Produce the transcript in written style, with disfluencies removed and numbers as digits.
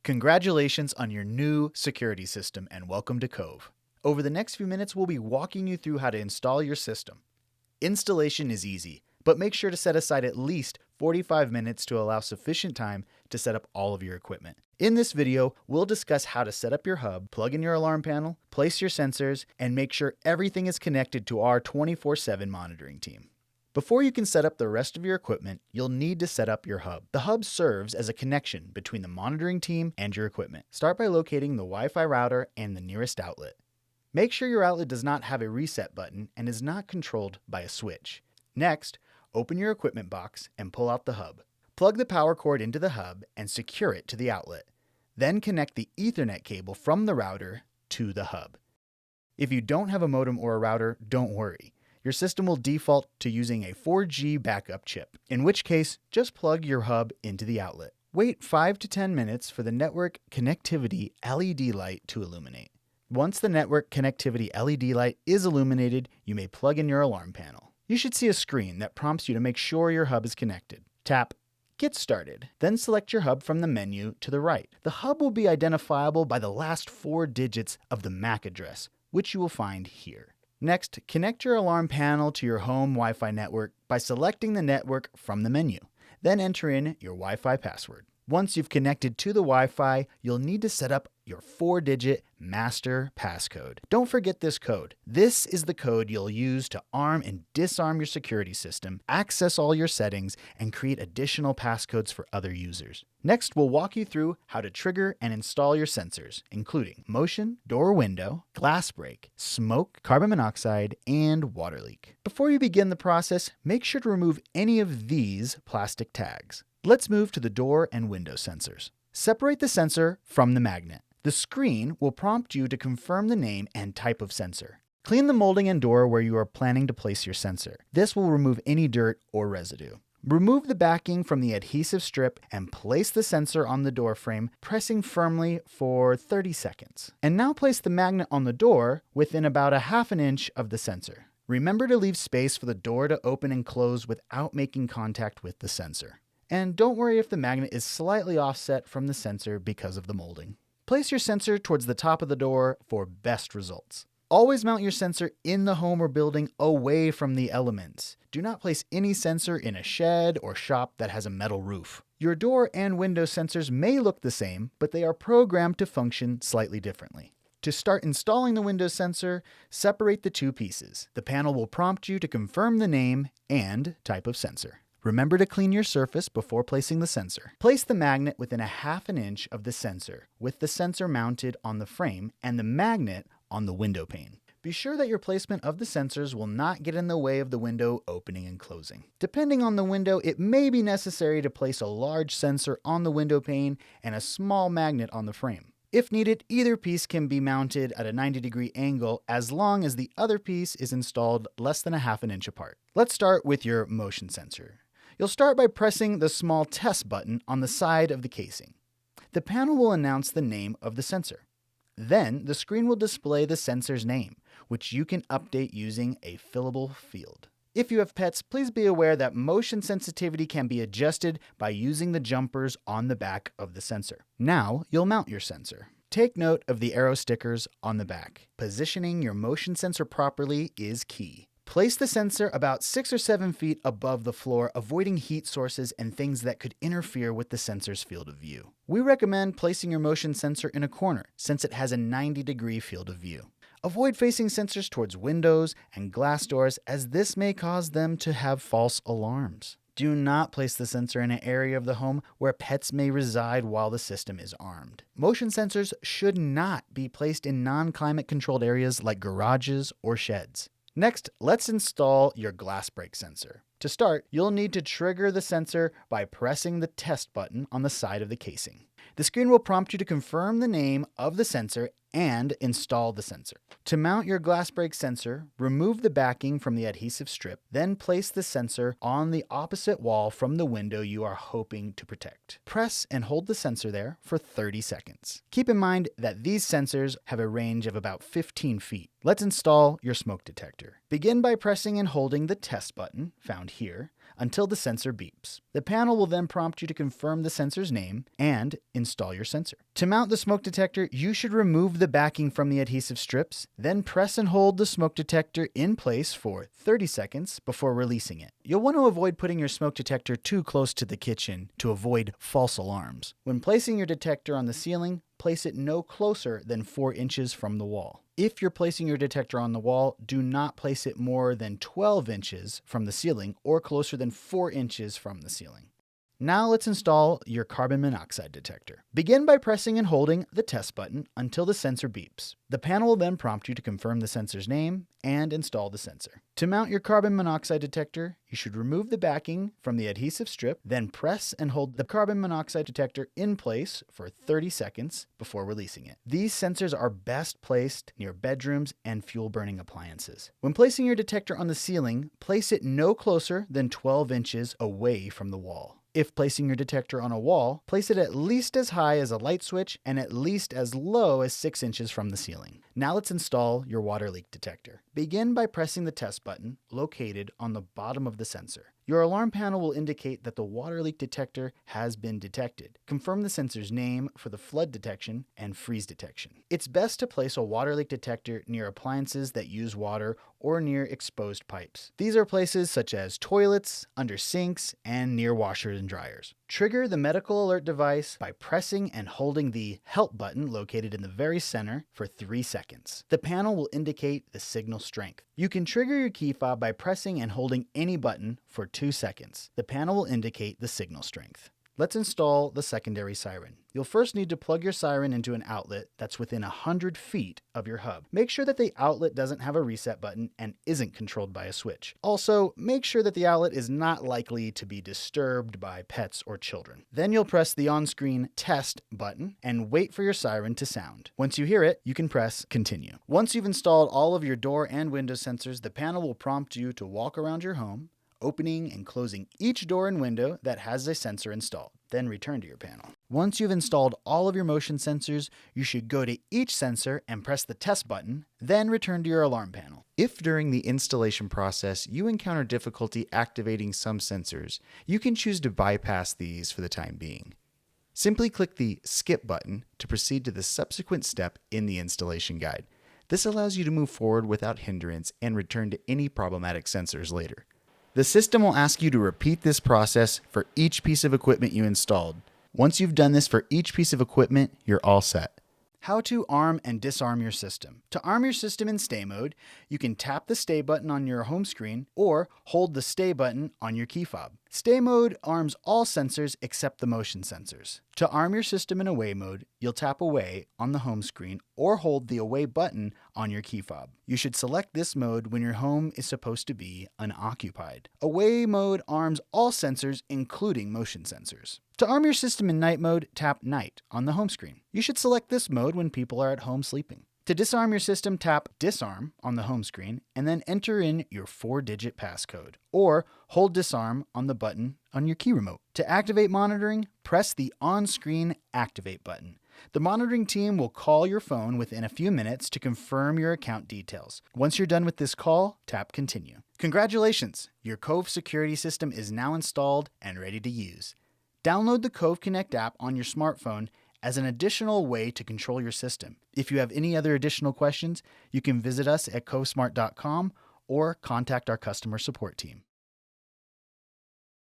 Congratulations on your new security system and welcome to Cove. Over the next few minutes, we'll be walking you through how to install your system. Installation is easy, but make sure to set aside at least 45 minutes to allow sufficient time to set up all of your equipment. In this video, we'll discuss how to set up your hub, plug in your alarm panel, place your sensors, and make sure everything is connected to our 24/7 monitoring team. Before you can set up the rest of your equipment, you'll need to set up your hub. The hub serves as a connection between the monitoring team and your equipment. Start by locating the Wi-Fi router and the nearest outlet. Make sure your outlet does not have a reset button and is not controlled by a switch. Next, open your equipment box and pull out the hub. Plug the power cord into the hub and secure it to the outlet. Then connect the Ethernet cable from the router to the hub. If you don't have a modem or a router, don't worry. Your system will default to using a 4G backup chip, in which case, just plug your hub into the outlet. Wait 5 to 10 minutes for the network connectivity LED light to illuminate. Once the network connectivity LED light is illuminated, you may plug in your alarm panel. You should see a screen that prompts you to make sure your hub is connected. Tap Get Started, then select your hub from the menu to the right. The hub will be identifiable by the last 4 digits of the MAC address, which you will find here. Next, connect your alarm panel to your home Wi-Fi network by selecting the network from the menu. Then enter in your Wi-Fi password. Once you've connected to the Wi-Fi, you'll need to set up your 4-digit master passcode. Don't forget this code. This is the code you'll use to arm and disarm your security system, access all your settings, and create additional passcodes for other users. Next, we'll walk you through how to trigger and install your sensors, including motion, door window, glass break, smoke, carbon monoxide, and water leak. Before you begin the process, make sure to remove any of these plastic tags. Let's move to the door and window sensors. Separate the sensor from the magnet. The screen will prompt you to confirm the name and type of sensor. Clean the molding and door where you are planning to place your sensor. This will remove any dirt or residue. Remove the backing from the adhesive strip and place the sensor on the door frame, pressing firmly for 30 seconds. And now place the magnet on the door within about a half an inch of the sensor. Remember to leave space for the door to open and close without making contact with the sensor. And don't worry if the magnet is slightly offset from the sensor because of the molding. Place your sensor towards the top of the door for best results. Always mount your sensor in the home or building away from the elements. Do not place any sensor in a shed or shop that has a metal roof. Your door and window sensors may look the same, but they are programmed to function slightly differently. To start installing the window sensor, separate the two pieces. The panel will prompt you to confirm the name and type of sensor. Remember to clean your surface before placing the sensor. Place the magnet within a half an inch of the sensor, with the sensor mounted on the frame and the magnet on the window pane. Be sure that your placement of the sensors will not get in the way of the window opening and closing. Depending on the window, it may be necessary to place a large sensor on the window pane and a small magnet on the frame. If needed, either piece can be mounted at a 90-degree angle as long as the other piece is installed less than a half an inch apart. Let's start with your motion sensor. You'll start by pressing the small test button on the side of the casing. The panel will announce the name of the sensor. Then, the screen will display the sensor's name, which you can update using a fillable field. If you have pets, please be aware that motion sensitivity can be adjusted by using the jumpers on the back of the sensor. Now, you'll mount your sensor. Take note of the arrow stickers on the back. Positioning your motion sensor properly is key. Place the sensor about 6 or 7 feet above the floor, avoiding heat sources and things that could interfere with the sensor's field of view. We recommend placing your motion sensor in a corner, since it has a 90-degree field of view. Avoid facing sensors towards windows and glass doors, as this may cause them to have false alarms. Do not place the sensor in an area of the home where pets may reside while the system is armed. Motion sensors should not be placed in non-climate controlled areas like garages or sheds. Next, let's install your glass break sensor. To start, you'll need to trigger the sensor by pressing the test button on the side of the casing. The screen will prompt you to confirm the name of the sensor and install the sensor. To mount your glass break sensor, remove the backing from the adhesive strip, then place the sensor on the opposite wall from the window you are hoping to protect. Press and hold the sensor there for 30 seconds. Keep in mind that these sensors have a range of about 15 feet. Let's install your smoke detector. Begin by pressing and holding the test button, found here, until the sensor beeps. The panel will then prompt you to confirm the sensor's name and install your sensor. To mount the smoke detector, you should remove the backing from the adhesive strips, then press and hold the smoke detector in place for 30 seconds before releasing it. You'll want to avoid putting your smoke detector too close to the kitchen to avoid false alarms. When placing your detector on the ceiling, place it no closer than 4 inches from the wall. If you're placing your detector on the wall, do not place it more than 12 inches from the ceiling or closer than 4 inches from the ceiling. Now let's install your carbon monoxide detector. Begin by pressing and holding the test button until the sensor beeps. The panel will then prompt you to confirm the sensor's name and install the sensor. To mount your carbon monoxide detector, you should remove the backing from the adhesive strip, then press and hold the carbon monoxide detector in place for 30 seconds before releasing it. These sensors are best placed near bedrooms and fuel-burning appliances. When placing your detector on the ceiling, place it no closer than 12 inches away from the wall. If placing your detector on a wall, place it at least as high as a light switch and at least as low as 6 inches from the ceiling. Now let's install your water leak detector. Begin by pressing the test button located on the bottom of the sensor. Your alarm panel will indicate that the water leak detector has been detected. Confirm the sensor's name for the flood detection and freeze detection. It's best to place a water leak detector near appliances that use water or near exposed pipes. These are places such as toilets, under sinks, and near washers and dryers. Trigger the medical alert device by pressing and holding the help button located in the very center for 3 seconds. The panel will indicate the signal strength. You can trigger your key fob by pressing and holding any button for 2 seconds. The panel will indicate the signal strength. Let's install the secondary siren. You'll first need to plug your siren into an outlet that's within 100 feet of your hub. Make sure that the outlet doesn't have a reset button and isn't controlled by a switch. Also, make sure that the outlet is not likely to be disturbed by pets or children. Then you'll press the on-screen test button and wait for your siren to sound. Once you hear it, you can press continue. Once you've installed all of your door and window sensors, the panel will prompt you to walk around your home, opening and closing each door and window that has a sensor installed. Then return to your panel. Once you've installed all of your motion sensors, you should go to each sensor and press the test button, then return to your alarm panel. If during the installation process you encounter difficulty activating some sensors, you can choose to bypass these for the time being. Simply click the skip button to proceed to the subsequent step in the installation guide. This allows you to move forward without hindrance and return to any problematic sensors later. The system will ask you to repeat this process for each piece of equipment you installed. Once you've done this for each piece of equipment, you're all set. How to arm and disarm your system. To arm your system in stay mode, you can tap the stay button on your home screen or hold the stay button on your key fob. Stay mode arms all sensors except the motion sensors. To arm your system in away mode, you'll tap away on the home screen or hold the away button on your key fob. You should select this mode when your home is supposed to be unoccupied. Away mode arms all sensors, including motion sensors. To arm your system in night mode, tap night on the home screen. You should select this mode when people are at home sleeping. To disarm your system, tap Disarm on the home screen and then enter in your 4-digit passcode, or hold Disarm on the button on your key remote. To activate monitoring, press the on-screen Activate button. The monitoring team will call your phone within a few minutes to confirm your account details. Once you're done with this call, tap Continue. Congratulations! Your Cove security system is now installed and ready to use. Download the Cove Connect app on your smartphone as an additional way to control your system. If you have any other additional questions, you can visit us at Covesmart.com or contact our customer support team.